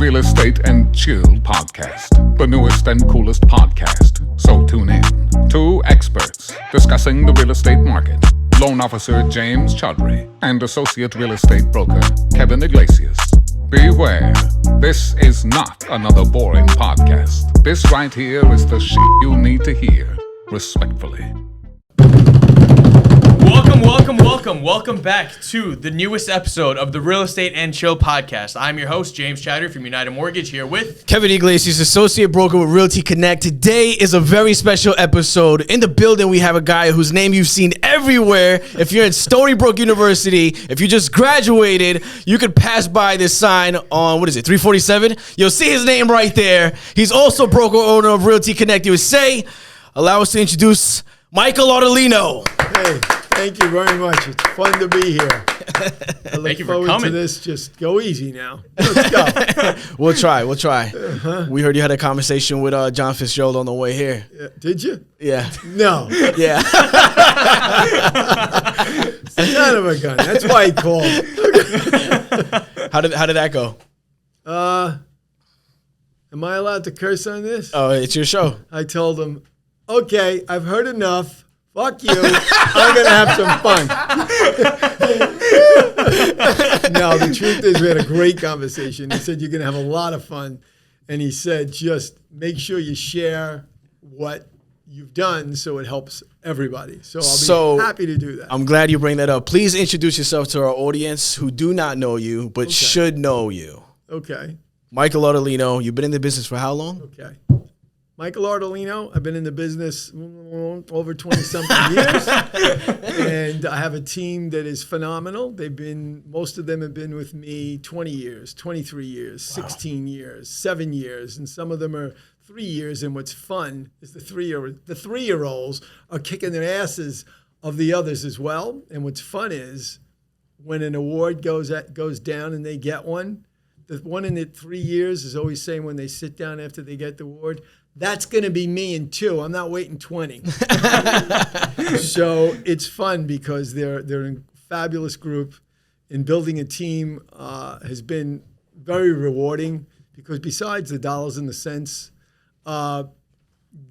Real Estate and Chill podcast, the newest and coolest podcast. So tune in. Two experts discussing the real estate market. Loan officer James Chaudhry and associate real estate broker Kevin Iglesias. Beware, this is not another boring podcast. This right here is the shit you need to hear, respectfully. Welcome back to the newest episode of the Real Estate and Chill podcast. I'm your host, James Chaudhry from United Mortgage, here with Kevin Iglesias, associate broker with Realty Connect. Today is a very special episode. In the building, we have a guy whose name you've seen everywhere. If you're at Stonybrook University, if you just graduated, you could pass by this sign on, 347? You'll see his name right there. He's also broker owner of Realty Connect USA. Allow us to introduce Michael Ardolino. Hey, thank you very much. It's fun to be here. I look forward to this. Just go easy now. Let's go. We'll try. We heard you had a conversation with John Fitzgerald on the way here. Did you? Yeah. No. Yeah. Son of a gun. That's why he called. How did that go? Am I allowed to curse on this? Oh, it's your show. I told him, okay, I've heard enough. Fuck you. I'm going to have some fun. No, the truth is we had a great conversation. He said you're going to have a lot of fun. And he said just make sure you share what you've done so it helps everybody. So I'll be happy to do that. I'm glad you bring that up. Please introduce yourself to our audience who do not know you but should know you. Okay. Michael Ardolino, you've been in the business for how long? Okay. Michael Ardolino, I've been in the business over 20-something years, and I have a team that is phenomenal. Most of them have been with me 20 years, 23 years, 16 years, 7 years, and some of them are 3 years. And what's fun is the three-year-olds are kicking their asses of the others as well. And what's fun is when an award goes down and they get one, the one in the 3 years is always saying when they sit down after they get the award, that's going to be me in 2. I'm not waiting 20. So it's fun because they're a fabulous group. And building a team has been very rewarding because besides the dollars and the cents,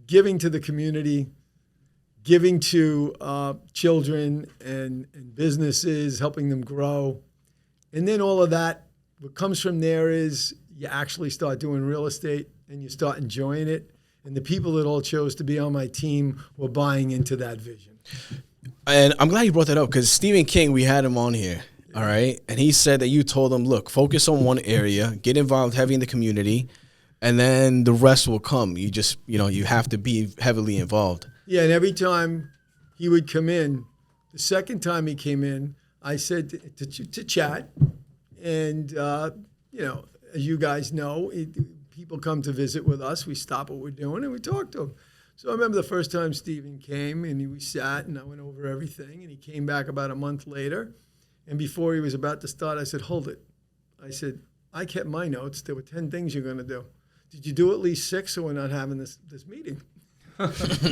giving to the community, giving to children and businesses, helping them grow. And then all of that, what comes from there is you actually start doing real estate and you start enjoying it. And the people that all chose to be on my team were buying into that vision. And I'm glad you brought that up because Stephen King, we had him on here, all right? And he said that you told him, look, focus on one area, get involved heavy in the community, and then the rest will come. You just, you have to be heavily involved. Yeah, and every time he would come in, the second time he came in, I said to chat, and, as you guys know, people come to visit with us. We stop what we're doing and we talk to them. So I remember the first time Stephen came and we sat and I went over everything and he came back about a month later. And before he was about to start, I said, hold it. I said, I kept my notes. There were 10 things you're going to do. Did you do at least 6 or we're not having this meeting?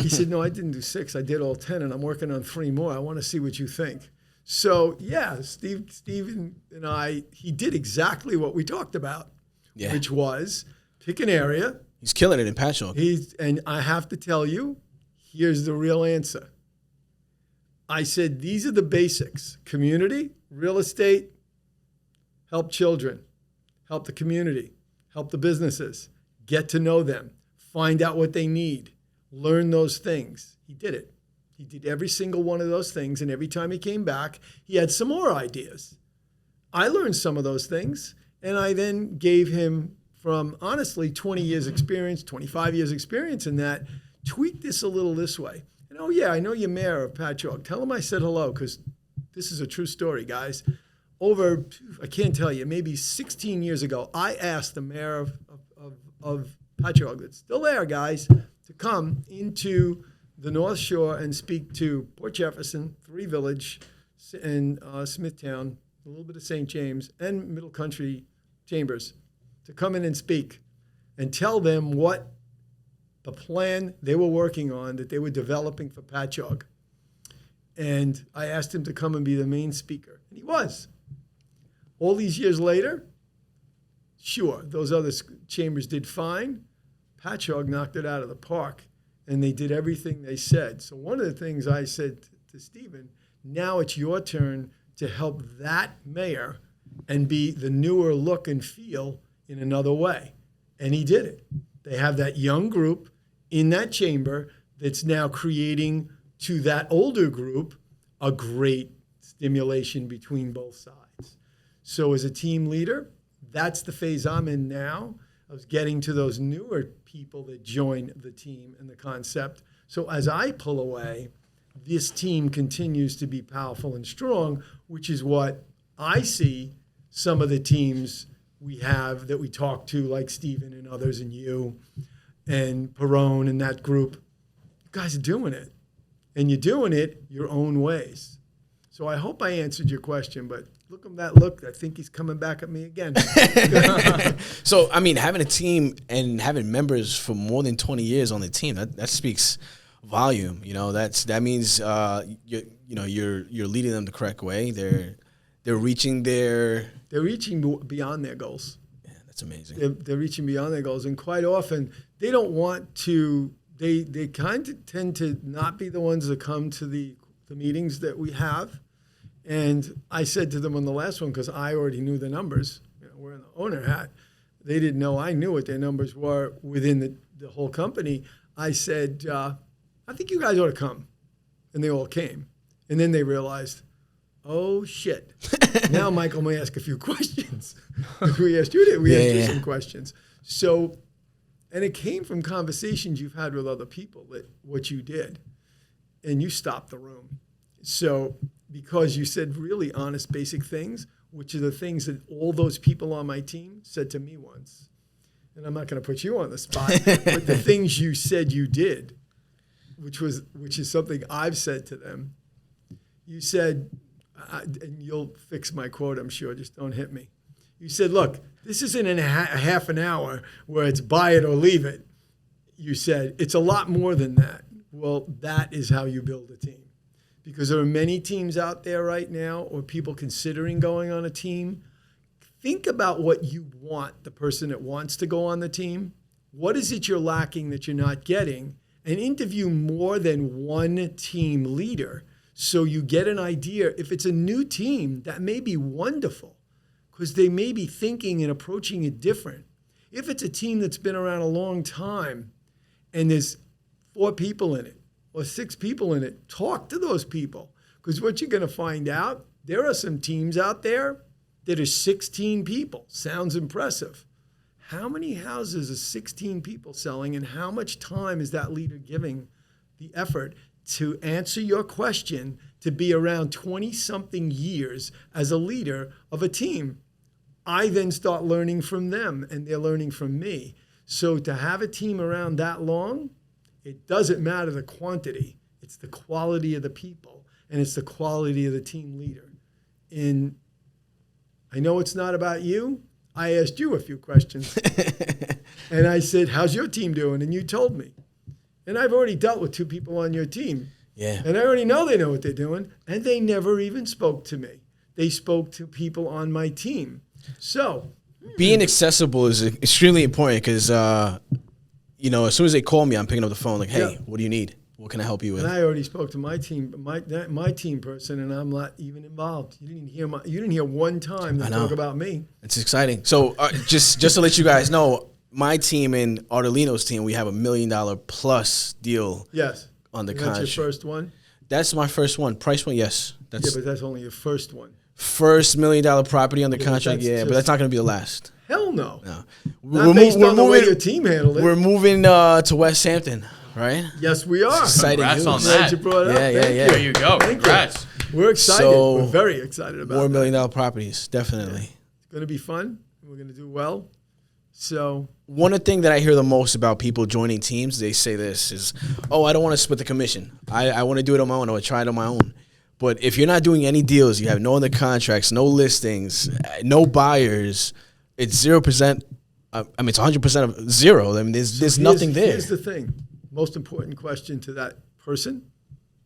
He said, no, I didn't do 6. I did all 10 and I'm working on 3 more. I want to see what you think. So yeah, Stephen and I, he did exactly what we talked about, which was pick an area. He's killing it in Patchogue. And I have to tell you, here's the real answer. I said, these are the basics. Community, real estate, help children, help the community, help the businesses, get to know them, find out what they need, learn those things. He did it. He did every single one of those things. And every time he came back, he had some more ideas. I learned some of those things. And I then gave him, from honestly 20 years experience, 25 years experience in that, tweak this a little this way. And I know you're mayor of Patchogue. Tell him I said hello because this is a true story, guys. Over, I can't tell you, maybe 16 years ago, I asked the mayor of Patchogue, that's still there, guys, to come into the North Shore and speak to Port Jefferson, Three Village, and Smithtown, a little bit of St. James, and Middle Country Chambers, to come in and speak and tell them what the plan they were working on that they were developing for Patchogue. And I asked him to come and be the main speaker. And he was. All these years later, Sure, those other chambers did fine. Patchogue knocked it out of the park, and they did everything they said. So one of the things I said to Stephen, now it's your turn to help that mayor and be the newer look and feel in another way. And he did it. They have that young group in that chamber that's now creating to that older group a great stimulation between both sides. So as a team leader, that's the phase I'm in now, of getting to those newer people that join the team and the concept. So as I pull away, this team continues to be powerful and strong, which is what I see some of the teams we have that we talk to, like Steven and others and you and Perone and that group. You guys are doing it. And you're doing it your own ways. So I hope I answered your question, but look at that look. I think he's coming back at me again. So, I mean, having a team and having members for more than 20 years on the team, that speaks volume. You know, that means you're leading them the correct way. They're reaching beyond their goals. Yeah, that's amazing. They're reaching beyond their goals, and quite often they don't want to. They kind of tend to not be the ones that come to the meetings that we have. And I said to them on the last one, because I already knew the numbers, wearing the owner hat, they didn't know I knew what their numbers were within the whole company. I said, I think you guys ought to come. And they all came. And then they realized, oh, shit. Now Michael may ask a few questions. We asked you, we asked you some questions. So, and it came from conversations you've had with other people, that what you did. And you stopped the room. So, because you said really honest, basic things, which are the things that all those people on my team said to me once. And I'm not going to put you on the spot, but the things you said you did, which is something I've said to them. You said, and you'll fix my quote, I'm sure, just don't hit me. You said, look, this isn't a half an hour where it's buy it or leave it. You said, it's a lot more than that. Well, that is how you build a team. Because there are many teams out there right now, or people considering going on a team. Think about what you want, the person that wants to go on the team. What is it you're lacking that you're not getting? And interview more than one team leader so you get an idea. If it's a new team, that may be wonderful because they may be thinking and approaching it different. If it's a team that's been around a long time and there's 4 people in it, or 6 people in it, talk to those people. Because what you're going to find out, there are some teams out there that are 16 people. Sounds impressive. How many houses are 16 people selling, and how much time is that leader giving the effort to answer your question, to be around 20-something years as a leader of a team? I then start learning from them, and they're learning from me. So to have a team around that long, it doesn't matter the quantity. It's the quality of the people, and it's the quality of the team leader. And I know it's not about you. I asked you a few questions. And I said, how's your team doing? And you told me. And I've already dealt with 2 people on your team. Yeah. And I already know they know what they're doing. And they never even spoke to me. They spoke to people on my team. So being accessible is extremely important because as soon as they call me, I'm picking up the phone like, hey, what do you need? What can I help you with? And I already spoke to my team, my team person, and I'm not even involved. You didn't hear one time them talk about me. It's exciting. So just to let you guys know, my team and Ardolino's team, we have $1 million plus deal. Yes. On the contract. contract. That's your first one? That's my first one. Price one, yes. But that's only your first one. First $1 million property on the contract, but that's not going to be the last. Hell no. No. Not based on the way your team handled it. We're moving to West Hampton, right? Yes, we are. Exciting Congrats news. on that. You brought it up. Yeah. There you go. Thank Congrats. You. We're excited. So, we're very excited about more $1 million properties, definitely. It's going to be fun. We're going to do well. So one of the things that I hear the most about people joining teams, they say this is, oh, I don't want to split the commission. I want to do it on my own. I want to try it on my own. But if you're not doing any deals, you have no other contracts, no listings, no buyers, it's 0%. It's 100% of zero. I mean, there's nothing there. Here's the thing. Most important question to that person,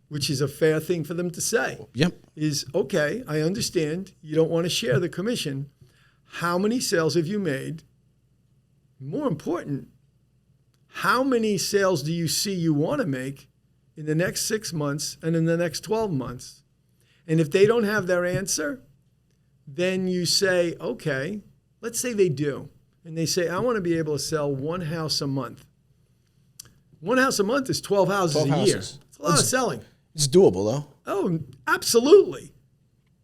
which is a fair thing for them to say, Yep. is, okay, I understand you don't want to share the commission. how many sales have you made? More important, how many sales do you see you want to make in the next 6 months and in the next 12 months? And if they don't have their answer, then you say, okay, let's say they do. And they say, I want to be able to sell one house a month. One house a month is 12 houses 12 a year. houses. It's a lot of selling. It's doable, though. Oh, absolutely.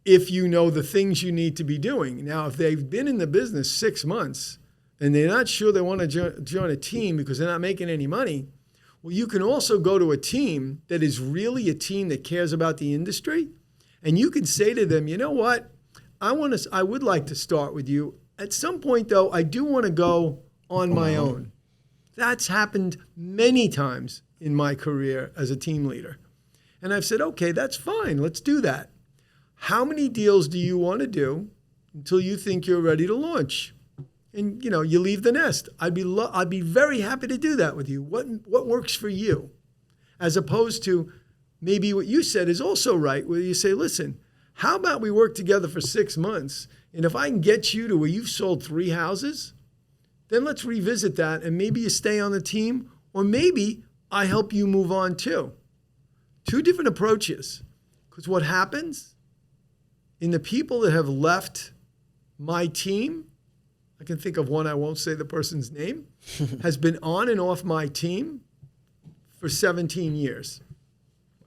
If you know the things you need to be doing. Now, if they've been in the business 6 months and they're not sure they want to join a team because they're not making any money, well, you can also go to a team that is really a team that cares about the industry. And you can say to them, you know what? I would like to start with you. At some point, though, I do want to go on my own. That's happened many times in my career as a team leader. And I've said, okay, that's fine. Let's do that. How many deals do you want to do until you think you're ready to launch? And, you leave the nest. I'd be very happy to do that with you. What works for you? As opposed to maybe what you said is also right, where you say, listen, how about we work together for 6 months? And if I can get you to where you've sold 3 houses, then let's revisit that. And maybe you stay on the team, or maybe I help you move on too. 2 different approaches. Because what happens in the people that have left my team, I can think of one, I won't say the person's name, has been on and off my team for 17 years.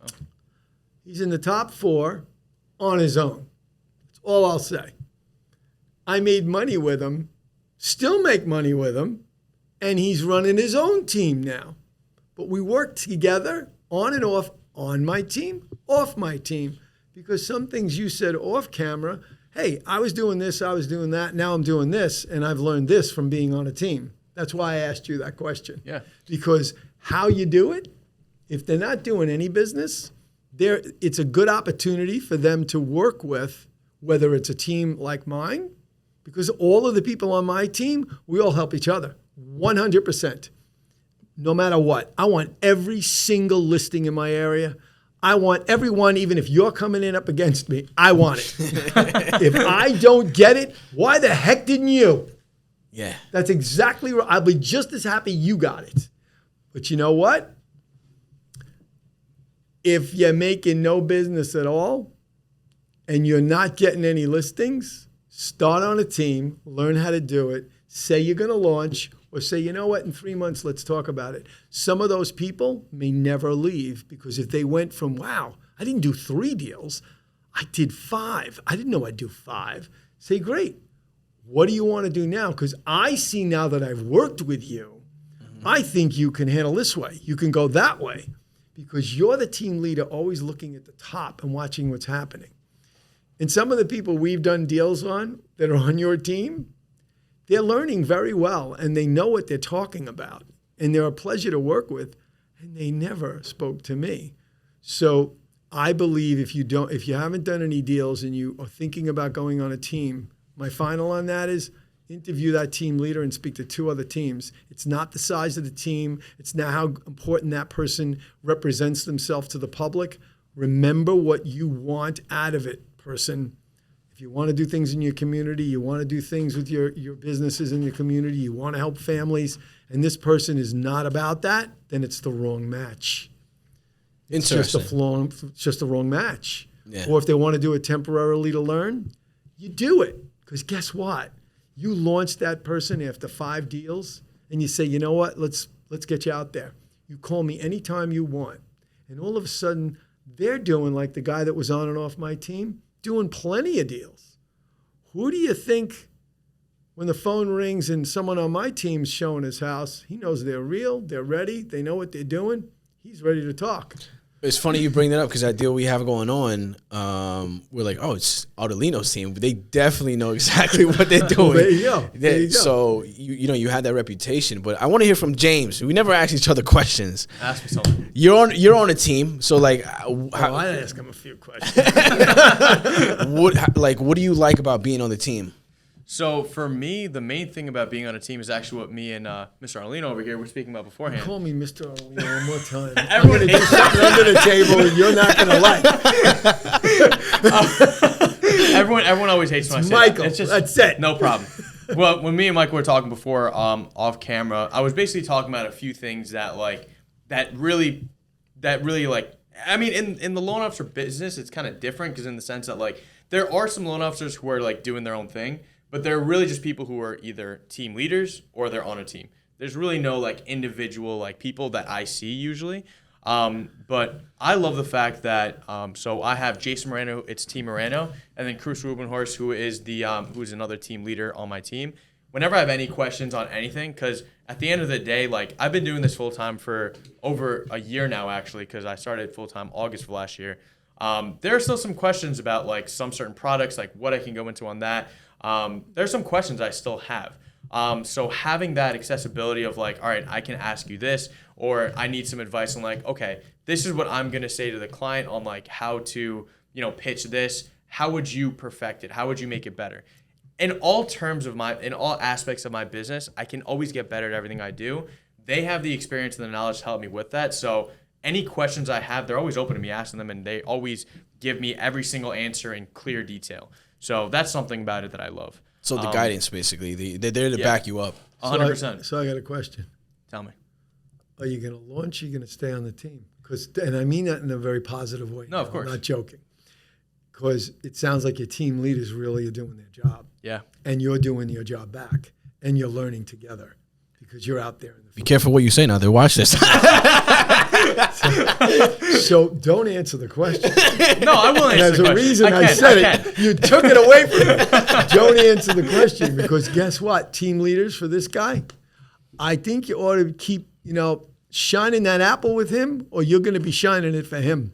Wow. He's in the top 4 on his own. That's all I'll say. I made money with him, still make money with him, and he's running his own team now. But we work together on and off, on my team, off my team, because some things you said off camera, hey, I was doing this, I was doing that, now I'm doing this, and I've learned this from being on a team. That's why I asked you that question. Yeah. Because how you do it, if they're not doing any business, it's a good opportunity for them to work with, whether it's a team like mine, because all of the people on my team, we all help each other, 100%. No matter what. I want every single listing in my area. I want everyone, even if you're coming in up against me, I want it. If I don't get it, why the heck didn't you? Yeah. That's exactly right. I'll be just as happy you got it. But you know what? If you're making no business at all and you're not getting any listings, start on a team, learn how to do it, say you're going to launch, or say, you know what, in 3 months, let's talk about it. Some of those people may never leave because if they went from, wow, I didn't do 3 deals, I did 5. I didn't know I'd do 5. Say, great. What do you want to do now? Because I see now that I've worked with you, I think you can handle this way. You can go that way because you're the team leader always looking at the top and watching what's happening. And some of the people we've done deals on that are on your team, they're learning very well, and they know what they're talking about, and they're a pleasure to work with, and they never spoke to me. So I believe if you haven't done any deals and you are thinking about going on a team, my final on that is interview that team leader and speak to 2 other teams. It's not the size of the team. It's not how important that person represents themselves to the public. Remember what you want out of it, person. If you want to do things in your community, you want to do things with your businesses in your community, you want to help families, and this person is not about that, then it's the wrong match. It's just the wrong match. Yeah. Or if they want to do it temporarily to learn, you do it. Because guess what? You launch that person after 5 deals, and you say, you know what? Let's get you out there. You call me anytime you want. And all of a sudden, they're doing like the guy that was on and off my team, doing plenty of deals. Who do you think, when the phone rings and someone on my team's showing his house, he knows they're real, they're ready, they know what they're doing, he's ready to talk. It's funny you bring that up because that deal we have going on, we're like, oh, it's Ardolino's team. But they definitely know exactly what they're doing. There you go. There you go. So, you had that reputation. But I want to hear from James. We never ask each other questions. Ask me something. You're on a team. So, like... I'd ask him a few questions. What do you like about being on the team? So for me, the main thing about being on a team is actually what me and Mr. Ardolino over here were speaking about beforehand. Call me Mr. Ardolino one more time. I'm going to do something under the table you're not going to like. Everyone always hates when I say Michael. that. It's just, That's it. No problem. Well, when me and Michael were talking before, off camera, I was basically talking about a few things that really like. I mean, in the loan officer business, it's kind of different because in the sense that like there are some loan officers who are like doing their own thing, but they're really just people who are either team leaders or they're on a team. There's really no like individual like people that I see usually. But I love the fact that so I have Jason Moreno, it's Team Moreno, and then Cruz Rubenhorst, who is who's another team leader on my team. Whenever I have any questions on anything, because at the end of the day, like I've been doing this full time for over a year now, actually, because I started full time August of last year. There are still some questions about like some certain products, like what I can go into on that. There's some questions I still have. So having that accessibility of like, all right, I can ask you this, or I need some advice on like, okay, this is what I'm going to say to the client on like how to, pitch this. How would you perfect it? How would you make it better? In all aspects of my business, I can always get better at everything I do. They have the experience and the knowledge to help me with that. So any questions I have, they're always open to me asking them, and they always give me every single answer in clear detail. So that's something about it that I love. So the guidance, basically, they're there to back you up. 100%. So I got a question. Tell me. Are you going to launch? Or are you going to stay on the team? And I mean that in a very positive way. No, of course. I'm not joking. Because it sounds like your team leaders really are doing their job. Yeah. And you're doing your job back. And you're learning together. Because you're out there. Be careful what you say now. They watch this. So don't answer the question. No, I will answer the question. There's a reason I said it. You took it away from me. Don't answer the question. Because guess what? Team leaders for this guy, I think you ought to keep, shining that apple with him, or you're going to be shining it for him.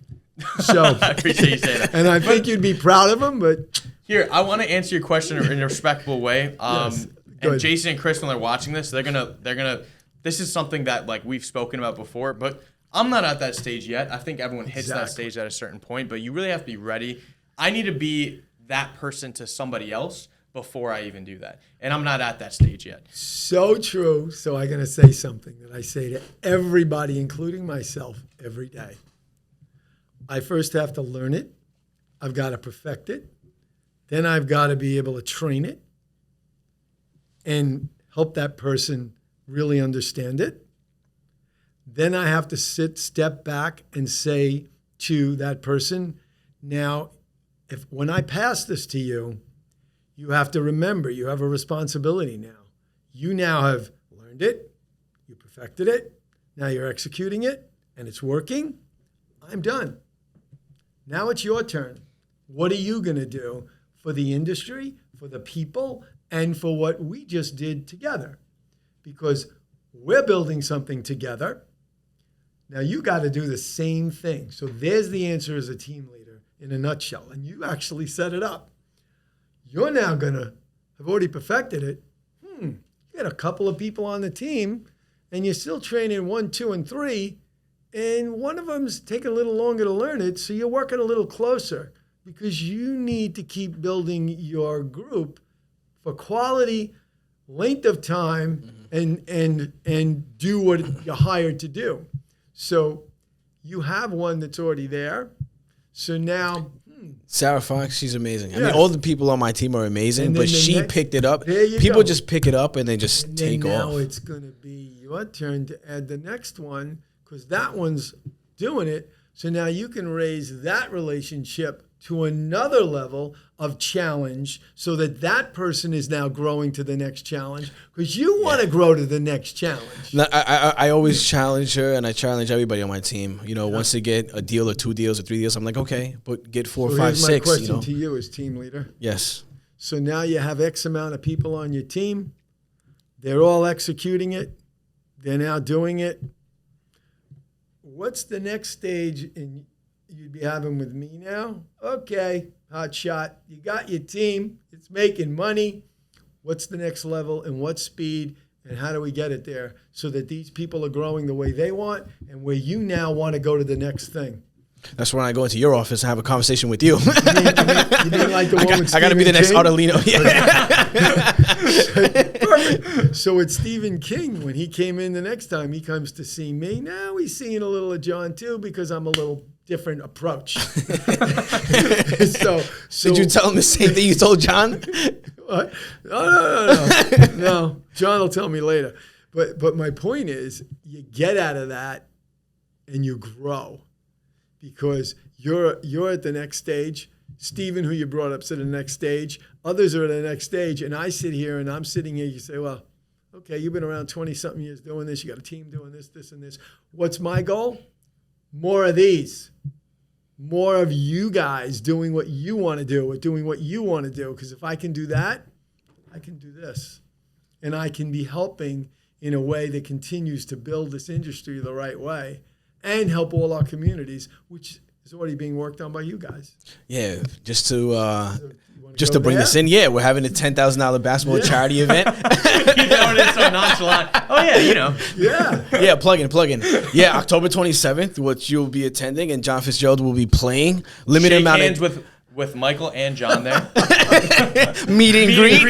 So I appreciate you saying that. And I think you'd be proud of him, but here, I want to answer your question in a respectable way. Yes, and Jason and Chris, when they're watching this, they're gonna. This is something that like we've spoken about before, but I'm not at that stage yet. I think everyone hits that stage at a certain point, but you really have to be ready. I need to be that person to somebody else before I even do that, and I'm not at that stage yet. So true. So I'm going to say something that I say to everybody, including myself, every day. I first have to learn it. I've got to perfect it. Then I've got to be able to train it and help that person really understand it. Then I have to step back and say to that person, now, when I pass this to you, you have to remember you have a responsibility now. You now have learned it. You perfected it. Now you're executing it, and it's working. I'm done. Now it's your turn. What are you going to do for the industry, for the people, and for what we just did together? Because we're building something together. Now you got to do the same thing. So there's the answer as a team leader in a nutshell. And you actually set it up. You're now going to have already perfected it. You got a couple of people on the team, and you're still training 1, 2, and 3. And one of them's taking a little longer to learn it, so you're working a little closer because you need to keep building your group for quality, length of time, and do what you're hired to do. So you have one that's already there. So now... Sarah Fox, she's amazing. I Yes. mean, all the people on my team are amazing, but she picked it up. People just pick it up and they just take off. Now it's going to be your turn to add the next one, because that one's doing it. So now you can raise that relationship to another level of challenge so that that person is now growing to the next challenge, because you want to grow to the next challenge. Now, I always challenge her, and I challenge everybody on my team. Once they get a deal or 2 deals or 3 deals, I'm like, okay, but get 4, 5, Here's 6. my question to you as team leader. Yes. So now you have X amount of people on your team. They're all executing it. They're now doing it. What's the next stage you'd be having with me now? Okay, hot shot. You got your team. It's making money. What's the next level and what speed and how do we get it there so that these people are growing the way they want and where you now want to go to the next thing? That's when I go into your office and have a conversation with you. You mean like the one with I got to be the next Stephen Ardolino. King? So it's Stephen King. When he came in the next time, he comes to see me. Now he's seeing a little of John too because I'm a little different approach. so Did you tell him the same thing you told John? What? No. John will tell me later. But my point is, you get out of that and you grow because you're at the next stage. Stephen, who you brought up, is at the next stage. Others are at the next stage. And I sit here and I'm sitting here. You say, well, okay, you've been around 20-something years doing this. You got a team doing this, this, and this. What's my goal? More of these. More of you guys doing what you want to do or doing what you want to do. Because if I can do that, I can do this. And I can be helping in a way that continues to build this industry the right way and help all our communities, which is already being worked on by you guys. Yeah, just to bring this in. Yeah, we're having a $10,000 basketball charity event. You know it is so nonchalant. Oh yeah, you know. Yeah. Yeah, plug in. Yeah, October 27th, which you'll be attending, and John Fitzgerald will be playing. Limited Shake amount hands of with Michael and John there. meet and greet.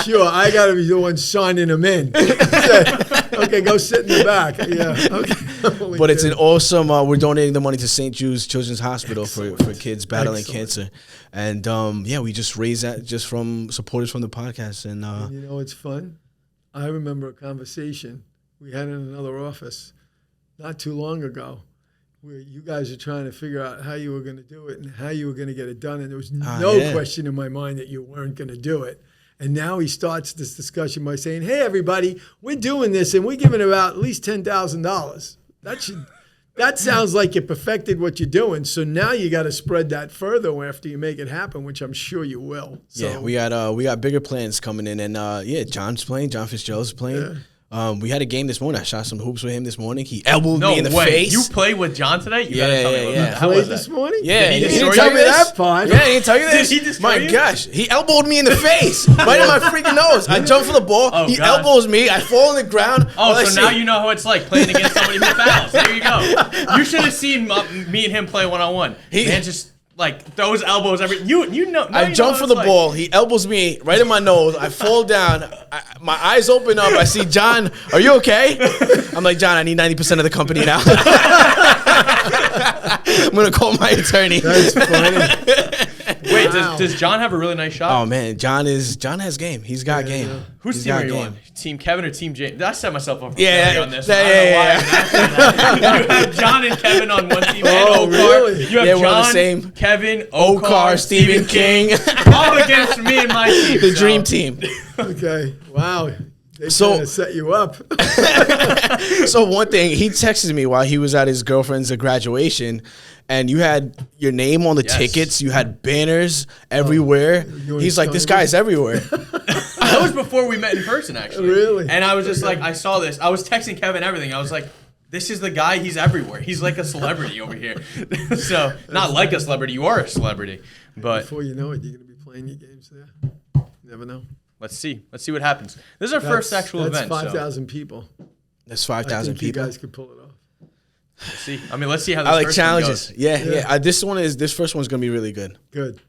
Sure, I got to be the one signing them in. Okay, go sit in the back. Yeah. Okay. But it's an awesome. We're donating the money to St. Jude's Children's Hospital for kids battling cancer, and we just raised that just from supporters from the podcast. And you know, it's fun. I remember a conversation we had in another office not too long ago, where you guys are trying to figure out how you were going to do it and how you were going to get it done, and there was no question in my mind that you weren't going to do it. And now he starts this discussion by saying, hey, everybody, we're doing this, and we're giving about at least $10,000. That sounds like you perfected what you're doing. So now you got to spread that further after you make it happen, which I'm sure you will. So, yeah, we got bigger plans coming in, and John's playing. John Fitzgerald's playing. Yeah. We had a game this morning. I shot some hoops with him this morning. He elbowed me in the face. You played with John today? You gotta tell me about that. How played was this that? morning? Yeah, Did he he destroy didn't tell you? me that part. Yeah, he didn't tell you this. Did he destroy My you? gosh, he elbowed me in the face, right in my freaking nose. I jump for the ball. He gosh. elbows me. I fall on the ground. So now you know how it's like playing against somebody who fouls. There you go. You should have seen me and him play one-on-one. Man, just like those elbows. You know. I jump for the ball. He elbows me right in my nose. I fall down. My eyes open up. I see John. Are you okay? I'm like, John, I need 90% of the company now. I'm gonna call my attorney. That's funny. Wait, does John have a really nice shot? Oh man, John has game. He's got game. Yeah. Whose team are you on? Team Kevin or Team James? I set myself up for failure on this. Yeah. You have John and Kevin on one team. Oh, and Okar. really? You have Yeah, we're on the John, same. Kevin, Okar, Stephen King. all against me and my team. The dream team. Okay. Wow. They So- trying to set you up. So one thing, he texted me while he was at his girlfriend's graduation, and you had your name on the tickets. You had banners everywhere. You He's like, this Stonybrook? guy's everywhere. That was before we met in person, actually. Really? And I was just like, I saw this. I was texting Kevin everything. I was like, this is the guy. He's everywhere. He's like a celebrity over here. So, not like a celebrity. You are a celebrity. But Before you know it, you're going to be playing your games there. You never know. let's see. Let's see what happens. This is our first actual event. That's so 5,000 people. There's I 5,000 think you people. guys could pull it off. let's see. I mean, let's see how this I like first one challenges. goes. Yeah. This first one's gonna be really good. Good.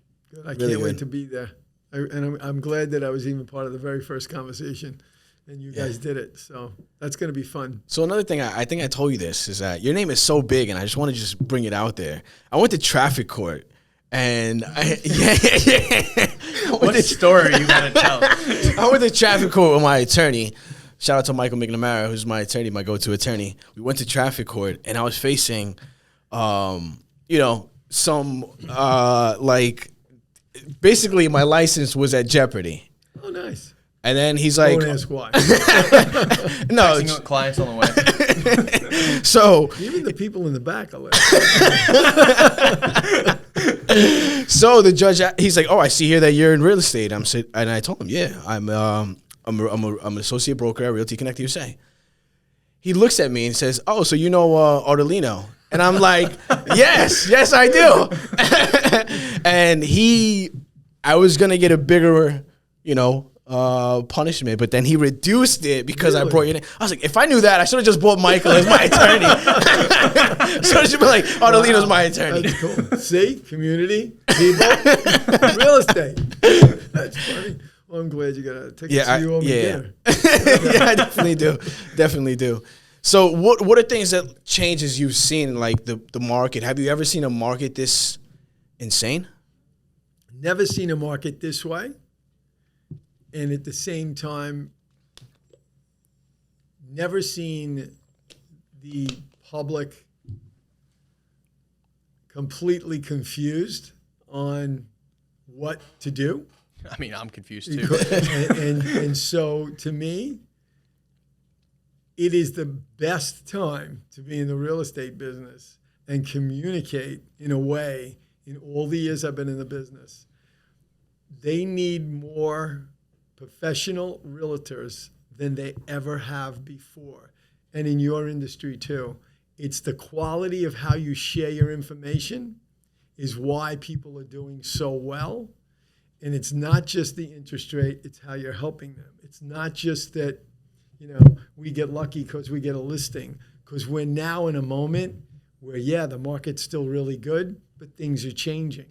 I Really can't wait good. to be there. I'm glad that I was even part of the very first conversation, and you guys did it. So that's going to be fun. So another thing, I think I told you this, is that your name is so big, and I just want to just bring it out there. I went to traffic court, and What story are you going to tell? I went to traffic court with my attorney. Shout out to Michael McNamara, who's my attorney, my go-to attorney. We went to traffic court, and I was facing, some basically my license was at jeopardy. Oh, nice. And then he's like, Don't ask why. no. Texting clients on the way. So Even the people in the back are like, So the judge, he's like, "Oh, I see here that you're in real estate." And I told him, "Yeah, I'm an associate broker at Realty Connect USA." He looks at me and says, "Oh, so you know Ardolino?" And I'm like, "Yes, I do." And I was gonna get a bigger, punishment, but then he reduced it because I Really? brought your name. I was like, if I knew that, I should have just brought Michael as my attorney. So it should be like, Ardolino's my attorney. that's cool. See? Community, people, real estate. That's funny. Well, I'm glad you got a ticket. Yeah, so you owe me dinner. Yeah, I definitely do. Definitely do. So what are things that changes you've seen in like the market? Have you ever seen a market this insane? Never seen a market this way. And at the same time, never seen the public completely confused on what to do. I mean, I'm confused too. and so to me, it is the best time to be in the real estate business and communicate in a way. In all the years I've been in the business, they need more professional realtors than they ever have before. And in your industry too. It's the quality of how you share your information is why people are doing so well. And it's not just the interest rate, it's how you're helping them. It's not just that, we get lucky because we get a listing, because we're now in a moment where, the market's still really good, but things are changing.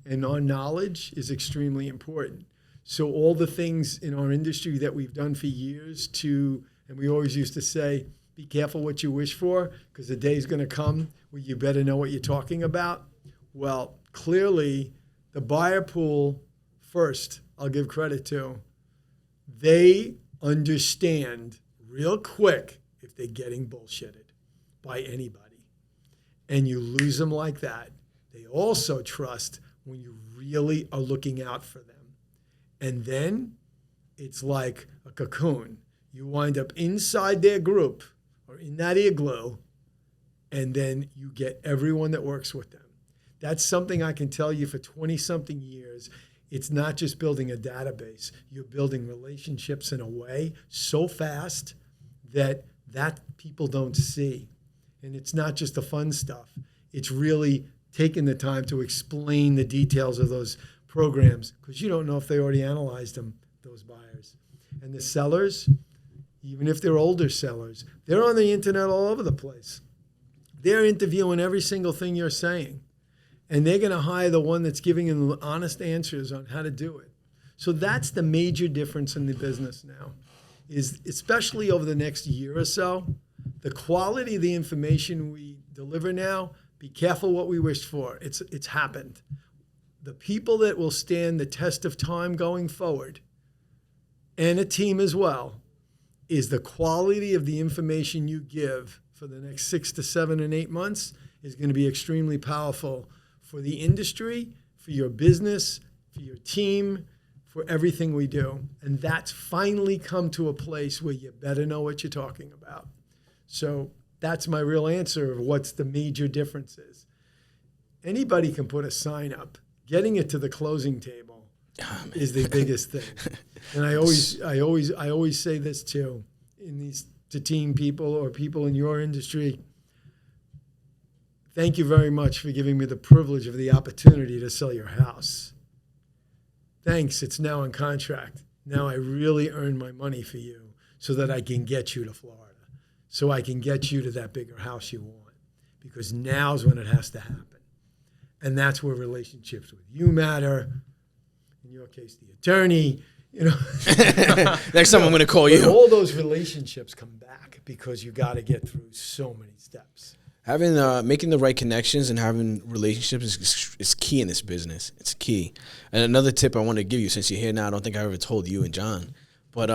And our knowledge is extremely important. So all the things in our industry that we've done for years and we always used to say, be careful what you wish for, because the day's going to come where you better know what you're talking about. Well, clearly, the buyer pool, first, I'll give credit to, they understand real quick if they're getting bullshitted by anybody. And you lose them like that. They also trust when you really are looking out for them. And then it's like a cocoon. You wind up inside their group or in that igloo, and then you get everyone that works with them. That's something I can tell you for 20-something years. It's not just building a database. You're building relationships in a way so fast that people don't see. And it's not just the fun stuff. It's really taking the time to explain the details of those programs, because you don't know if they already analyzed them, those buyers. And the sellers, even if they're older sellers, they're on the internet all over the place. They're interviewing every single thing you're saying. And they're going to hire the one that's giving them honest answers on how to do it. So that's the major difference in the business now, is especially over the next year or so, the quality of the information we deliver now, be careful what we wish for. It's happened. The people that will stand the test of time going forward, and a team as well, is the quality of the information you give for the next 6 to 7 and 8 months is going to be extremely powerful for the industry, for your business, for your team, for everything we do. And that's finally come to a place where you better know what you're talking about. So that's my real answer of what's the major differences. Anybody can put a sign up. Getting it to the closing table is the biggest thing. And I always say this too, to team people or people in your industry. Thank you very much for giving me the privilege of the opportunity to sell your house. Thanks, it's now in contract. Now I really earn my money for you so that I can get you to Florida, so I can get you to that bigger house you want, because now's when it has to happen. And that's where relationships with you matter. In your case, the attorney, Next time I'm going to call you. All those relationships come back because you got to get through so many steps. Making the right connections and having relationships is key in this business. It's key. And another tip I want to give you, since you're here now, I don't think I ever told you and John, but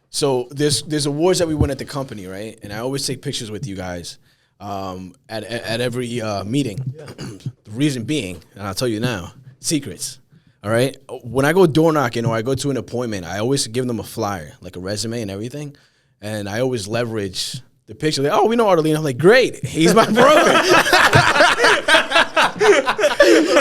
so there's awards that we win at the company, right? And I always take pictures with you guys at every meeting. Yeah. The reason being, and I'll tell you now, secrets. All right. When I go door knocking or I go to an appointment, I always give them a flyer, like a resume and everything, and I always leverage the picture. Like, oh, we know Ardolino. I'm like, great, he's my broker.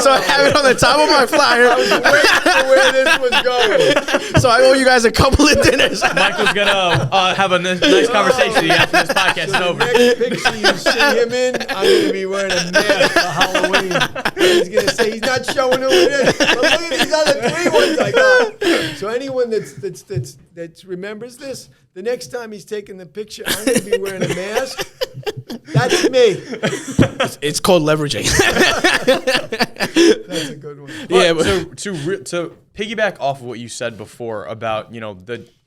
So I have it on the top of my flyer. I was waiting for where this was going. So I owe you guys a couple of dinners. Michael's gonna have a nice conversation with you after this podcast is over. Next picture you see him in, I'm gonna be wearing a mask for Halloween. He's gonna say he's not showing who it is. But look at these other 3 ones I got. So anyone that remembers this, the next time he's taking the picture, I'm going to be wearing a mask. That's me. It's called leveraging. That's a good one. Yeah, But to piggyback off of what you said before about,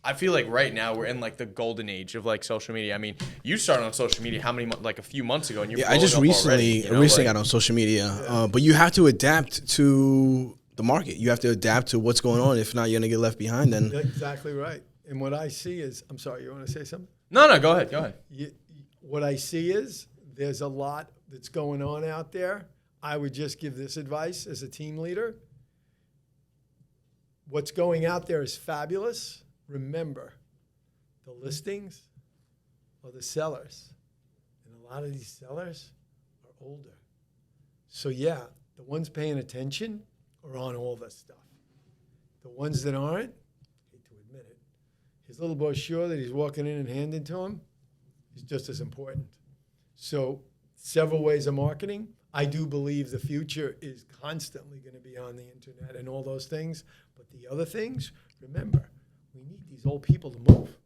I feel like right now we're in like the golden age of like social media. I mean, you started on social media like a few months ago, and you're I just blowing up recently already, got on social media, but you have to adapt to the market. You have to adapt to what's going on. If not, you're gonna get left behind. Then That's exactly right. And what I see is, I'm sorry, you want to say something? No, go ahead. What I see is there's a lot that's going on out there. I would just give this advice as a team leader. What's going out there is fabulous. Remember, the listings are the sellers. And a lot of these sellers are older. So yeah, the ones paying attention are on all this stuff. The ones that aren't, hate to admit it, his little brochure that he's walking in and handing to him is just as important. So several ways of marketing. I do believe the future is constantly going to be on the internet and all those things. But the other things, remember, we need these old people to move.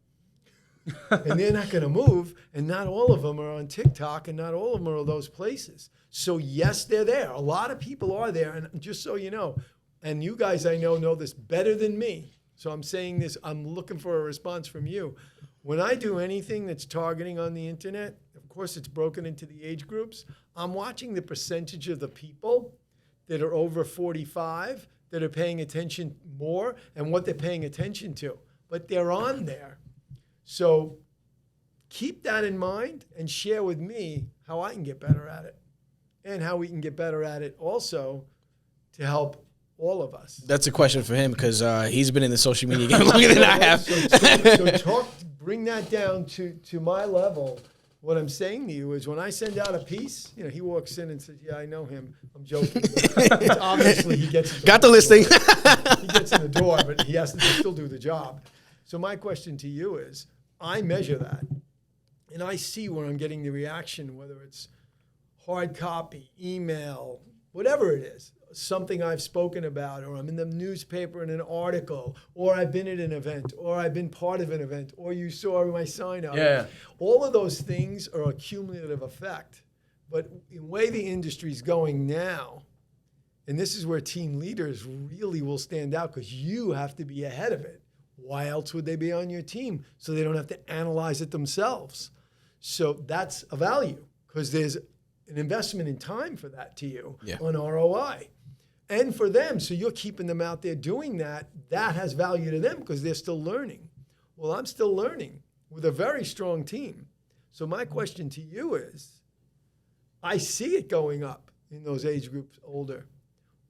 And they're not going to move, and not all of them are on TikTok, and not all of them are those places. So yes, they're there. A lot of people are there, and just so you know, and you guys I know this better than me. So I'm saying this, I'm looking for a response from you. When I do anything that's targeting on the internet, of course it's broken into the age groups. I'm watching the percentage of the people that are over 45 that are paying attention more and what they're paying attention to. But they're on there. So keep that in mind and share with me how I can get better at it and how we can get better at it also to help all of us. that's a question for him because he's been in the social media game longer than I have. So bring that down to my level. What I'm saying to you is when I send out a piece, he walks in and says, yeah, I know him. I'm joking. It's obviously, he gets Got the listing. He gets in the door, but he has to still do the job. So my question to you is, I measure that, and I see where I'm getting the reaction, whether it's hard copy, email, whatever it is, something I've spoken about, or I'm in the newspaper in an article, or I've been at an event, or I've been part of an event, or you saw my sign up. Yeah. All of those things are a cumulative effect. But the way the industry's going now, and this is where team leaders really will stand out because you have to be ahead of it. Why else would they be on your team? So they don't have to analyze it themselves. So that's a value because there's an investment in time for that to you on ROI. And for them, so you're keeping them out there doing that, that has value to them because they're still learning. Well, I'm still learning with a very strong team. So my question to you is, I see it going up in those age groups older.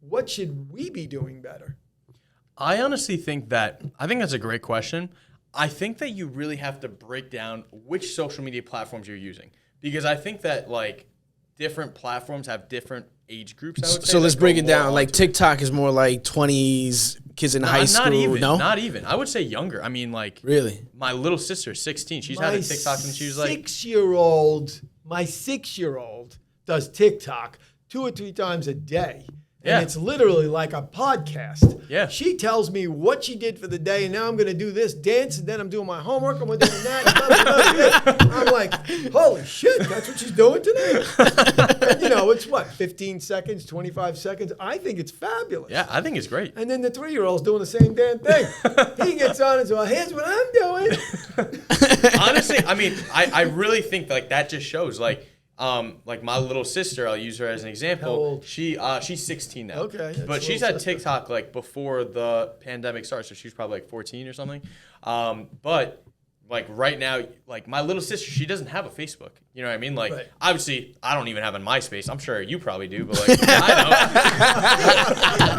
What should we be doing better? I honestly think that's a great question. I think that you really have to break down which social media platforms you're using because I think that like different platforms have different age groups. I would say, So let's break it down. Like onto TikTok is more like 20s kids in high school. Not even. I would say younger. I mean, like Really? my little sister is 16. She's had a TikTok since she was like My 6-year-old does TikTok 2 or 3 times a day. Yeah. And it's literally like a podcast. Yeah. She tells me what she did for the day, and now I'm going to do this dance, and then I'm doing my homework, and we're doing that. I'm like, holy shit, that's what she's doing today? And, it's what, 15 seconds, 25 seconds? I think it's fabulous. Yeah, I think it's great. And then the 3-year-old's doing the same damn thing. He gets on and says, well, here's what I'm doing. Honestly, I mean, I really think like that just shows like my little sister, I'll use her as an example. How old? She's 16 now. Okay, that's But a she's little had sister. TikTok like before the pandemic started, so she's probably like 14 or something. But like right now, like my little sister, she doesn't have a Facebook. You know what I mean? Like Right. obviously, I don't even have a MySpace. I'm sure you probably do, but like I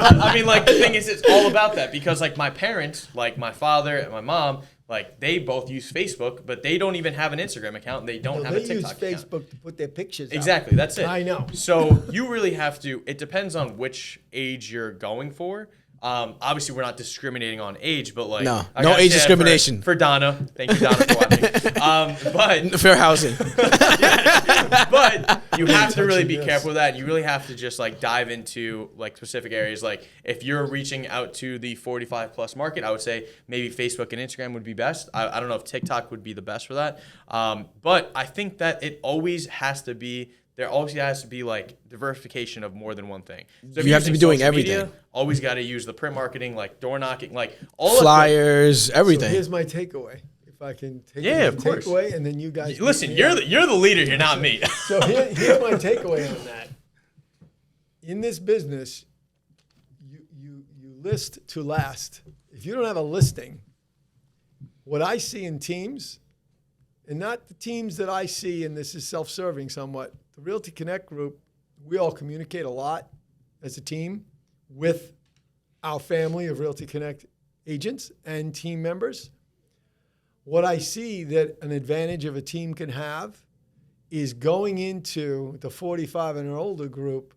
don't. I mean, like the thing is, it's all about that because like my parents, like my father and my mom. Like they both use Facebook, but they don't even have an Instagram account. And they don't have a They use TikTok account. Facebook to put their pictures out. Exactly, that's it. I know. So you really have to. It depends on which age you're going for. Obviously, we're not discriminating on age, but like No. I No gotta age say that discrimination. for Donna. Thank you, Donna, for watching. But Fair housing. but you have to really be Yes. careful with that. You really have to just like dive into like specific areas. Like if you're reaching out to the 45 plus market, I would say maybe Facebook and Instagram would be best. I don't know if TikTok would be the best for that. But I think that there always has to be like diversification of more than one thing. So if You you're have to be using doing social media, everything. always got to use the print marketing, like door knocking, like all Flyers, So everything. here's my takeaway. If I can take Yeah, my of course. takeaway, and then you guys. Listen, beat me you're up. you're the leader here, not me. So here's my takeaway on that. In this business, you list to last. If you don't have a listing, what I see in teams, and not the teams that I see, and this is self-serving somewhat, the Realty Connect group, we all communicate a lot as a team with our family of Realty Connect agents and team members. What I see that an advantage of a team can have is going into the 45 and older group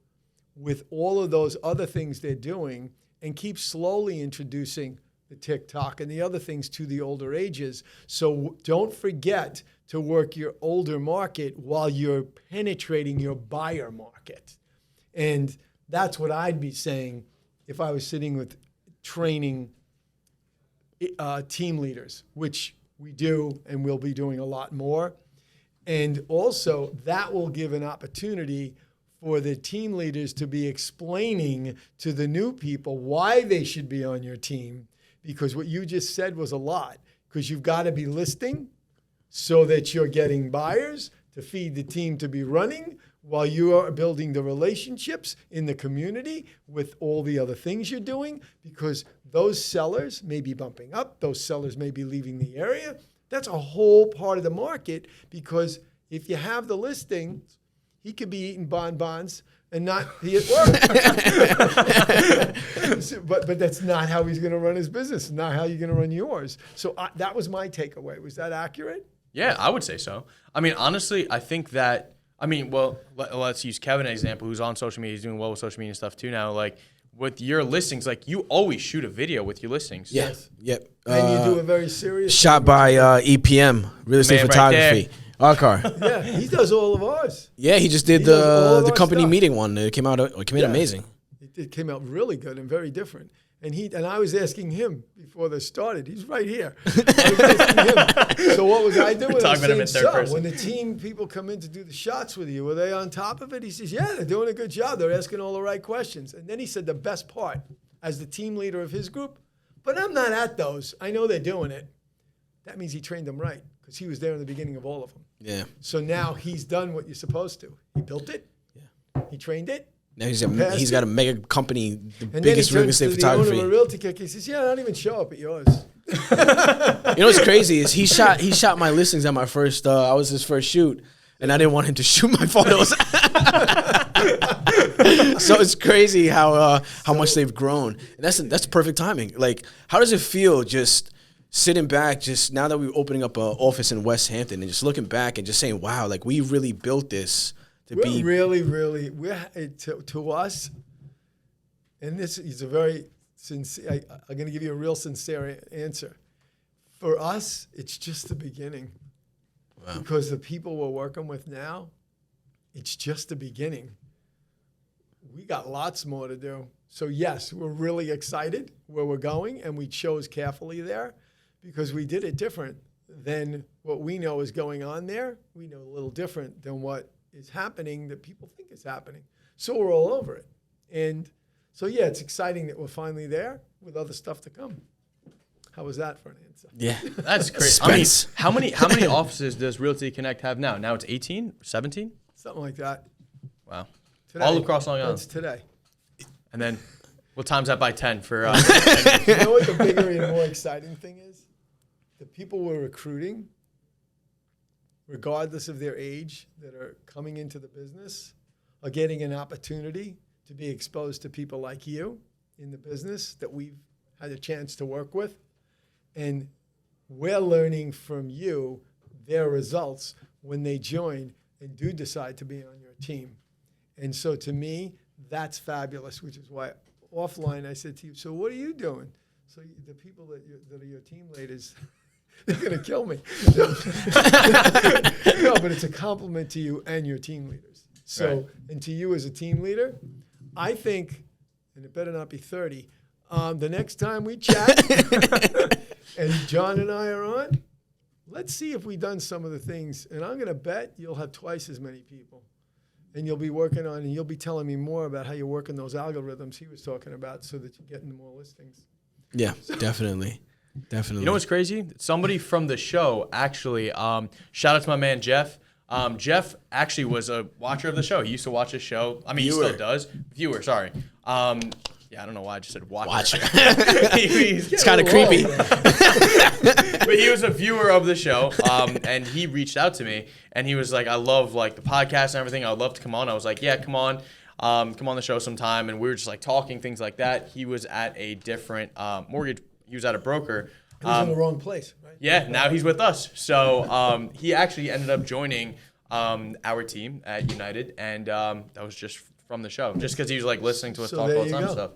with all of those other things they're doing and keep slowly introducing the TikTok and the other things to the older ages. So don't forget to work your older market while you're penetrating your buyer market. And that's what I'd be saying if I was sitting with training team leaders, which we do and we'll be doing a lot more. And also that will give an opportunity for the team leaders to be explaining to the new people why they should be on your team. Because what you just said was a lot. Because you've got to be listing so that you're getting buyers to feed the team to be running while you are building the relationships in the community with all the other things you're doing, because those sellers may be bumping up, those sellers may be leaving the area. That's a whole part of the market, because if you have the listing, he could be eating bonbons and not be at work. but that's not how he's going to run his business, not how you're going to run yours. So that was my takeaway. Was that accurate? Yeah, I would say so. I mean, honestly, I think that, well, let's use Kevin as an example, who's on social media. He's doing well with social media and stuff too now. Like, with your listings, like, you always shoot a video with your listings. Yes. Yep. And you do a very serious Shot by EPM, Real Estate man right Photography. Our car. Yeah, he does all of ours. Yeah, he just did He does all of the our company stuff. meeting one. It came out amazing. It came out really good and very different. And I was asking him before this started. He's right here. I was asking him, so what was I doing? Talking about him in third person. When the team people come in to do the shots with you, were they on top of it? He says, yeah, they're doing a good job. They're asking all the right questions. And then he said the best part, as the team leader of his group, but I'm not at those. I know they're doing it. That means he trained them right, because he was there in the beginning of all of them. Yeah. So now he's done what you're supposed to. He built it. Yeah. He trained it. Now he's got a mega company, the And biggest then real he estate turns to the owner photography. of a Realty Kick. He says, yeah, I don't even show up at yours. You know what's crazy is he shot my listings at my first. I was his first shoot, and I didn't want him to shoot my photos. So it's crazy how much they've grown, and that's perfect timing. Like, how does it feel just sitting back, just now that we're opening up an office in West Hampton, and just looking back and just saying, wow, like, we really built this to be Really, to us, and this is a very sincere, I'm going to give you a real sincere answer. For us, it's just the beginning. Wow. Because the people we're working with now, it's just the beginning. We got lots more to do. So yes, we're really excited where we're going, and we chose carefully there because we did it different than what we know is going on there. We know a little different than what is happening that people think is happening. So we're all over it. And so, yeah, it's exciting that we're finally there with other stuff to come. How was that for an answer? yeah. That's crazy. Suspense. How many offices does Realty Connect have now? Now it's 18, 17? Something like that. Wow. Today. All across Long Island. That's today. And then we'll times that by 10 for You know what the bigger and more exciting thing is? The people we're recruiting, regardless of their age, that are coming into the business, are getting an opportunity to be exposed to people like you in the business that we've had a chance to work with. And we're learning from you their results when they join and do decide to be on your team. And so to me, that's fabulous, which is why offline I said to you, so what are you doing? So the people that are your team leaders, they're going to kill me. No, but it's a compliment to you and your team leaders. So, Right. and to you as a team leader, I think, and it better not be 30, the next time we chat and John and I are on, let's see if we've done some of the things. And I'm going to bet you'll have twice as many people. And you'll be working on, and you'll be telling me more about how you're working those algorithms he was talking about so that you're getting more listings. Yeah, definitely. Definitely. You know what's crazy? Somebody from the show actually, shout out to my man Jeff. Jeff actually was a watcher of the show. He used to watch the show. I mean, he still does. Viewer, sorry. Yeah, I don't know why I just said watcher. It's kind of creepy. But he was a viewer of the show, and he reached out to me, and he was like, "I love like the podcast and everything. I'd love to come on." I was like, "Yeah, come on the show sometime." And we were just like talking things like that. He was at a different mortgage. He was at a broker. He was in the wrong place, right? Yeah, now he's with us. So he actually ended up joining our team at United, and that was just from the show, just because he was like listening to us talk all the time and stuff.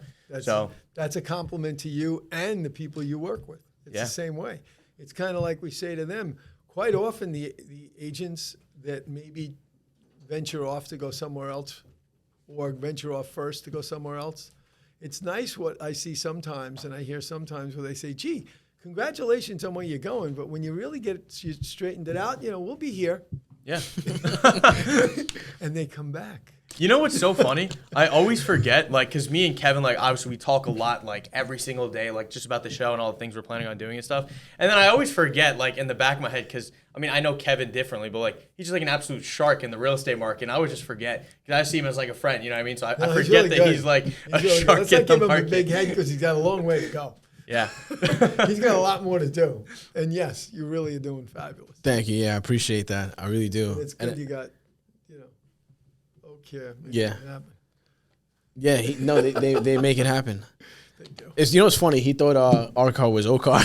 That's a compliment to you and the people you work with. It's Yeah. the same way. It's kind of like we say to them, quite often the agents that maybe venture off to go somewhere else or venture off first to go somewhere else, it's nice what I see sometimes, and I hear sometimes where they say, gee, congratulations on where you're going, but when you really get you straightened it out, we'll be here. Yeah. And they come back. You know what's so funny? I always forget, like, because me and Kevin, like, obviously we talk a lot, like, every single day, like, just about the show and all the things we're planning on doing and stuff. And then I always forget, like, in the back of my head, because, I mean, I know Kevin differently, but, like, he's just, like, an absolute shark in the real estate market. And I aluld just forget, because I see him as, like, a friend, you know what I mean? So I forget really that good. he's, like, a really shark Let's in not the give him market. a big head because he's got a long way to go. Yeah. He's got a lot more to do. And yes, you really are doing fabulous. Thank you. Yeah, I appreciate that. I really do. It's good And- you got, okay. Yeah. Yeah, they make it happen. They do. It's what's funny. He thought our car was Okar.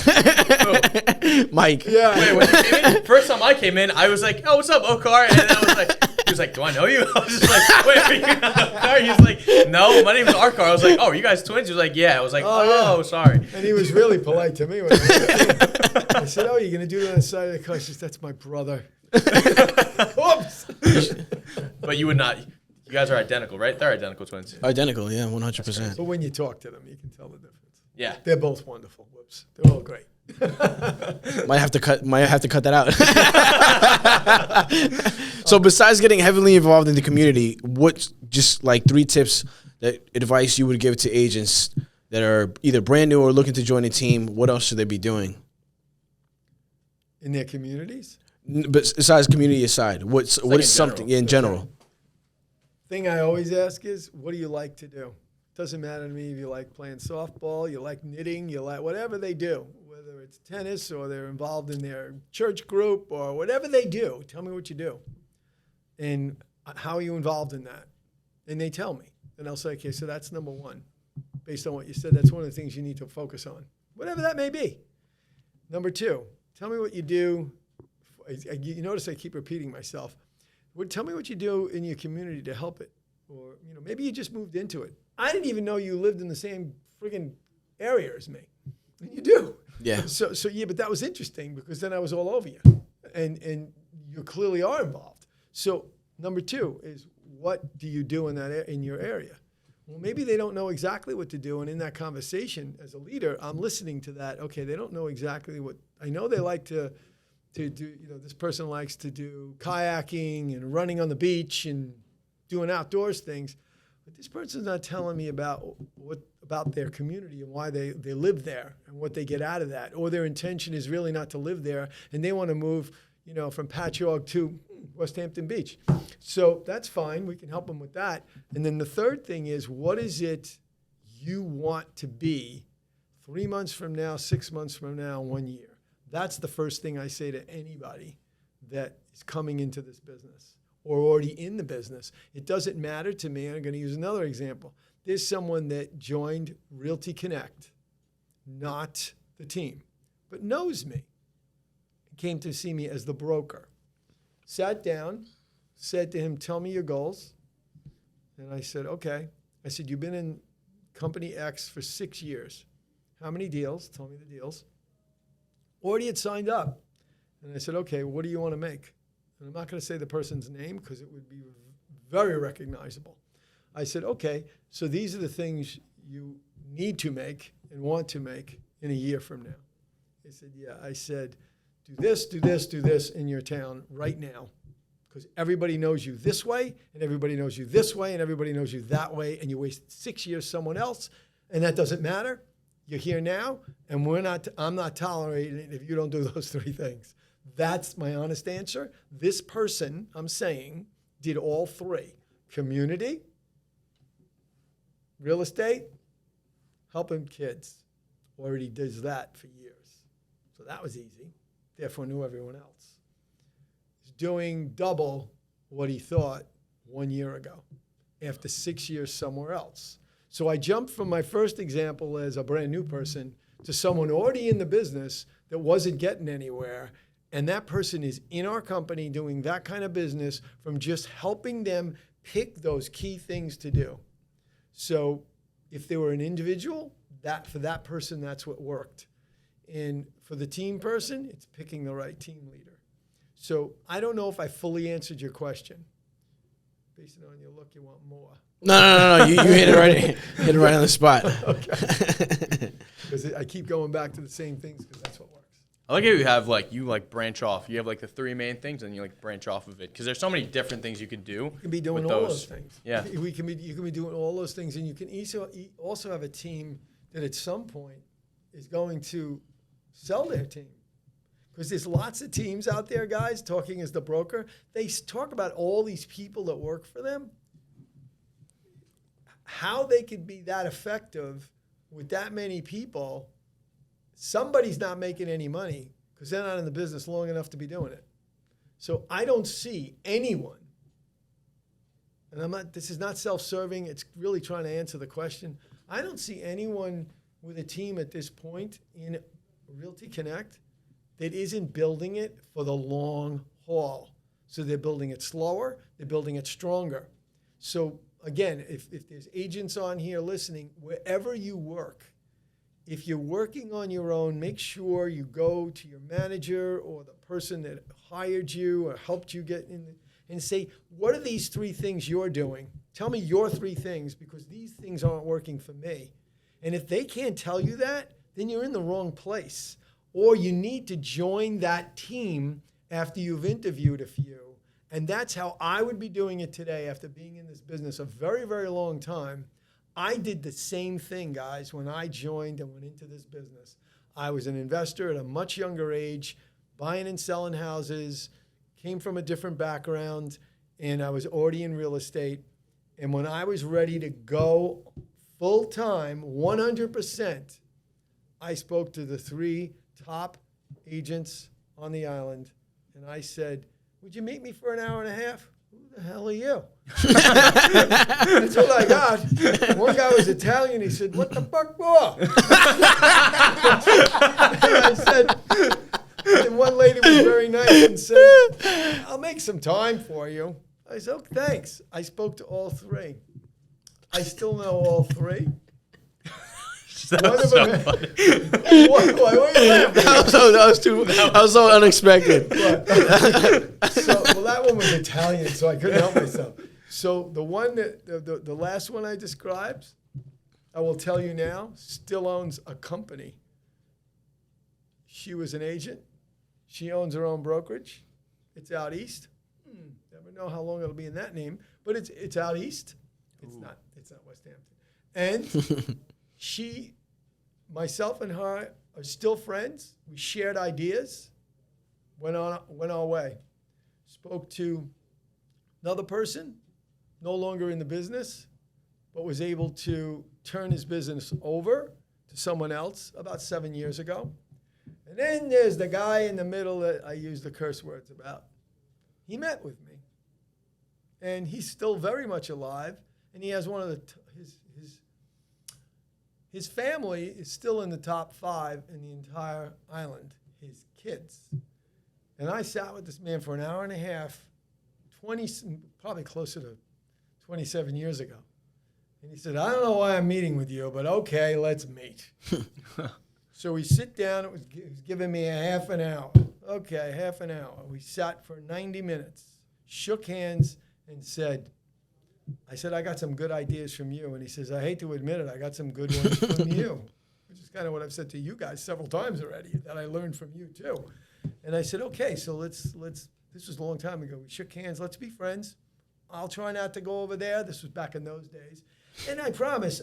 Mike. Yeah. Wait, when you came in, first time I came in, I was like, "Oh, what's up, Okar?" And then I was like, he was like, "Do I know you?" I was just like, "Wait, are you Okar?" He was like, "No, my name's Arkar." I was like, "Oh, are you guys twins?" He was like, "Yeah." I was like, "Oh, sorry." And he was really polite to me. When I said, "Oh, you're going to do that on the side of the car?" She says, "That's my brother." Oops. But you would not. You guys are identical, right? They're identical twins. Identical, yeah, 100%. But when you talk to them, you can tell the difference. Yeah. They're both wonderful. Whoops. They're all great. Might have to cut that out. So besides getting heavily involved in the community, what's just like 3 tips that advice you would give to agents that are either brand new or looking to join a team? What else should they be doing? In their communities? But besides community aside, what is something in general? Thing I always ask is, what do you like to do? Doesn't matter to me if you like playing softball, you like knitting, you like whatever they do, whether it's tennis or they're involved in their church group or whatever they do. Tell me what you do. And how are you involved in that? And they tell me. And I'll say, okay, so that's number 1. Based on what you said, that's one of the things you need to focus on, whatever that may be. Number 2, tell me what you do. You notice I keep repeating myself. Tell me what you do in your community to help it. Or, maybe you just moved into it. I didn't even know you lived in the same friggin' area as me. And you do. Yeah. So yeah, but that was interesting because then I was all over you. And you clearly are involved. So number 2 is, what do you do in your area? Well, maybe they don't know exactly what to do. And in that conversation, as a leader, I'm listening to that. Okay, they don't know exactly what. I know they like to do, this person likes to do kayaking and running on the beach and doing outdoors things. But this person's not telling me about their community and why they live there and what they get out of that. Or their intention is really not to live there and they want to move, from Patchogue to West Hampton Beach. So that's fine. We can help them with that. And then the third thing is, what is it you want to be 3 months from now, 6 months from now, 1 year? That's the first thing I say to anybody that is coming into this business or already in the business. It doesn't matter to me. I'm going to use another example. There's someone that joined Realty Connect, not the team, but knows me. Came to see me as the broker. Sat down, said to him, tell me your goals. And I said, okay. I said, you've been in company X for 6 years. How many deals? Tell me the deals. Already had signed up. And I said, okay, what do you want to make? And I'm not going to say the person's name because it would be very recognizable. I said, okay, so these are the things you need to make and want to make in a year from now. He said, yeah. I said, do this, do this, do this in your town right now. Because everybody knows you this way, and everybody knows you this way, and everybody knows you that way, and you wasted 6 years someone else, and that doesn't matter. You're here now, and I'm not tolerating it if you don't do those 3 things. That's my honest answer. This person, I'm saying, did all 3. Community, real estate, helping kids. Already does that for years. So that was easy. Therefore, knew everyone else. He's doing double what he thought 1 year ago after 6 years somewhere else. So I jumped from my first example as a brand new person to someone already in the business that wasn't getting anywhere. And that person is in our company doing that kind of business from just helping them pick those key things to do. So if they were an individual, that for that person, that's what worked. And for the team person, it's picking the right team leader. So I don't know if I fully answered your question. Based on your look, you want more. No. You hit it right on the spot. Okay. Because I keep going back to the same things because that's what works. I like how you have you branch off. You have the 3 main things, and you branch off of it because there's so many different things you can do. You can be doing with all those things. Yeah, you can be doing all those things, and you can also have a team that at some point is going to sell their team. Because there's lots of teams out there, guys, talking as the broker. They talk about all these people that work for them, how they could be that effective with that many people. Somebody's not making any money because they're not in the business long enough to be doing it. So I don't see anyone, and this is not self-serving, it's really trying to answer the question. I don't see anyone with a team at this point in Realty Connect that isn't building it for the long haul. So they're building it slower, they're building it stronger. So again, if there's agents on here listening, wherever you work, if you're working on your own, make sure you go to your manager or the person that hired you or helped you get in and say, what are these 3 things you're doing? Tell me your 3 things because these things aren't working for me. And if they can't tell you that, then you're in the wrong place. Or you need to join that team after you've interviewed a few. And that's how I would be doing it today after being in this business a very, very long time. I did the same thing, guys, when I joined and went into this business. I was an investor at a much younger age, buying and selling houses, came from a different background, and I was already in real estate. And when I was ready to go full-time, 100%, I spoke to the 3 top agents on the island, and I said, would you meet me for an hour and a half? Who the hell are you? That's all I got. One guy was Italian. He said, what the fuck for? And I said, and one lady was very nice and said, I'll make some time for you. I said, oh, thanks. I spoke to all 3. I still know all 3. That's so funny. Why are you laughing? That was so unexpected. Well, that one was Italian, so I couldn't help myself. So the one the last one I described, I will tell you now, still owns a company. She was an agent. She owns her own brokerage. It's out east. Never know how long it'll be in that name, but it's out east. It's not West Hampton. And myself and her are still friends. We shared ideas, went our way. Spoke to another person, no longer in the business, but was able to turn his business over to someone else about 7 years ago. And then there's the guy in the middle that I use the curse words about. He met with me, and he's still very much alive, and he has one of his family is still in the top 5 in the entire island, his kids. And I sat with this man for an hour and a half, probably closer to 27 years ago. And he said, I don't know why I'm meeting with you, but okay, let's meet. So we sit down. It was giving me a half an hour. Okay, half an hour. We sat for 90 minutes, shook hands, and said, I said, I got some good ideas from you. And he says, I hate to admit it, I got some good ones from you, which is kind of what I've said to you guys several times already, that I learned from you too. And I said, okay, so let's, this was a long time ago. We shook hands, let's be friends. I'll try not to go over there. This was back in those days. And I promise,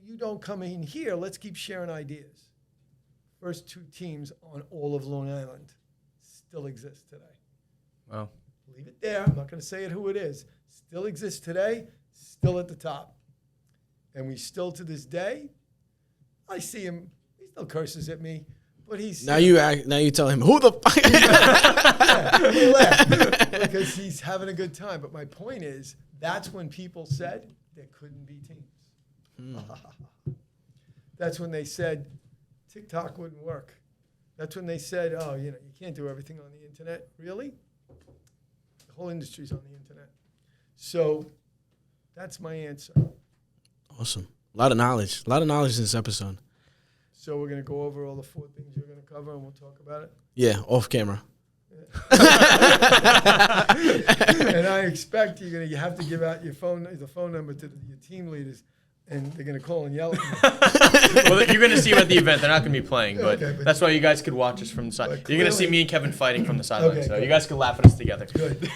you don't come in here, let's keep sharing ideas. First 2 teams on all of Long Island still exist today. Wow. Leave it there. I'm not going to say it who it is. Still exists today, still at the top. And we still, to this day, I see him, he still curses at me, but he's... Now you tell him, who the fuck? Yeah, we laugh because he's having a good time. But my point is, that's when people said there couldn't be teams. That's when they said TikTok wouldn't work. That's when they said, oh, you can't do everything on the internet. Really? The whole industry's on the internet. So that's my answer. Awesome. A lot of knowledge in this episode. So we're going to go over all the 4 things you're going to cover, and we'll talk about it. Yeah, off camera. And I expect you have to give out the phone number to your team leaders, and they're going to call and yell at me. Well, you're going to see them at the event. They're not going to be playing, but, Okay, but that's why you guys could watch us from the side. You're going to see clearly- me and Kevin fighting from the sideline, Okay, so good. you guys can laugh at us together. Good.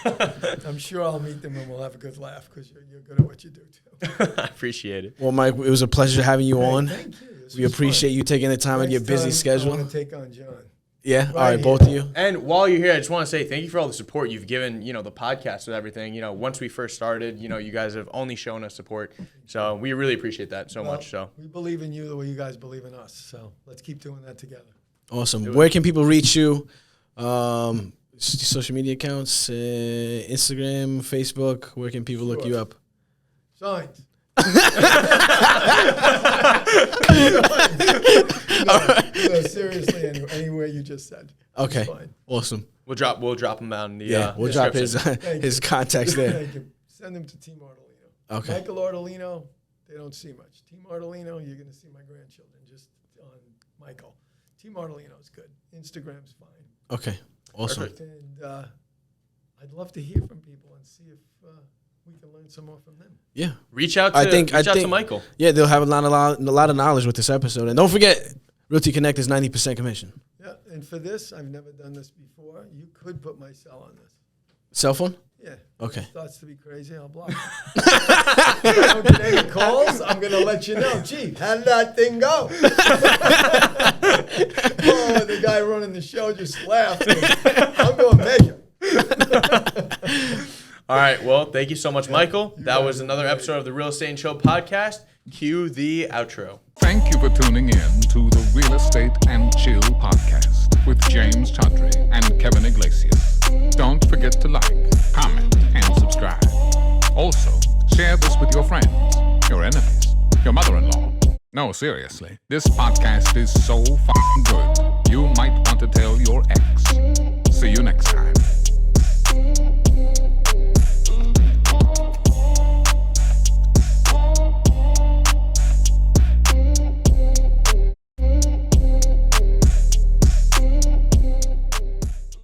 I'm sure I'll meet them, and we'll have a good laugh because you're good at what you do, too. I appreciate it. Well, Mike, it was a pleasure having you on. Thank you. This We was appreciate fun. you taking the time out of your Next busy time, schedule. I want to take on John. Yeah, all right, Right both here. of you. And while you're here, I just want to say thank you for all the support you've given, the podcast and everything. Once we first started, you guys have only shown us support. So we really appreciate that so Well, much. So we believe in you the way you guys believe in us. So let's keep doing that together. Awesome. Where can people reach you? Social media accounts, Instagram, Facebook. Where can people look you up? Signs. No, seriously, anywhere you just said. Okay, It's fine. awesome. we'll drop them down in the Yeah, we'll drop his description. his contacts there. Thank you. Send them to Team Ardolino. Okay. Michael Ardolino, they don't see much. Team Ardolino, you're going to see my grandchildren just on Michael. Team Ardolino is good. Instagram's fine. Okay, awesome. Perfect. And I'd love to hear from people and see if we can learn some more from them. Yeah, Reach out I to think Michael. Yeah, they'll have a lot of knowledge with this episode. And don't forget, Realty Connect is 90% commission. Yeah, and for this, I've never done this before. You could put my cell on this. Cell phone? Yeah. Okay. If it starts to be crazy, I'll block it. If I don't get any calls, I'm going to let you know. Gee, how did that thing go? Oh, the guy running the show just laughed. I'm going to measure. All right. Well, thank you so much, Michael. That was another episode of the Real Estate and Show podcast. Cue the outro. Thank you for tuning in to the Real Estate and Chill podcast with James Chaudhry and Kevin Iglesias. Don't forget to like, comment, and subscribe. Also, share this with your friends, your enemies, your mother-in-law. No, seriously, this podcast is so fucking good, you might want to tell your ex. See you next time.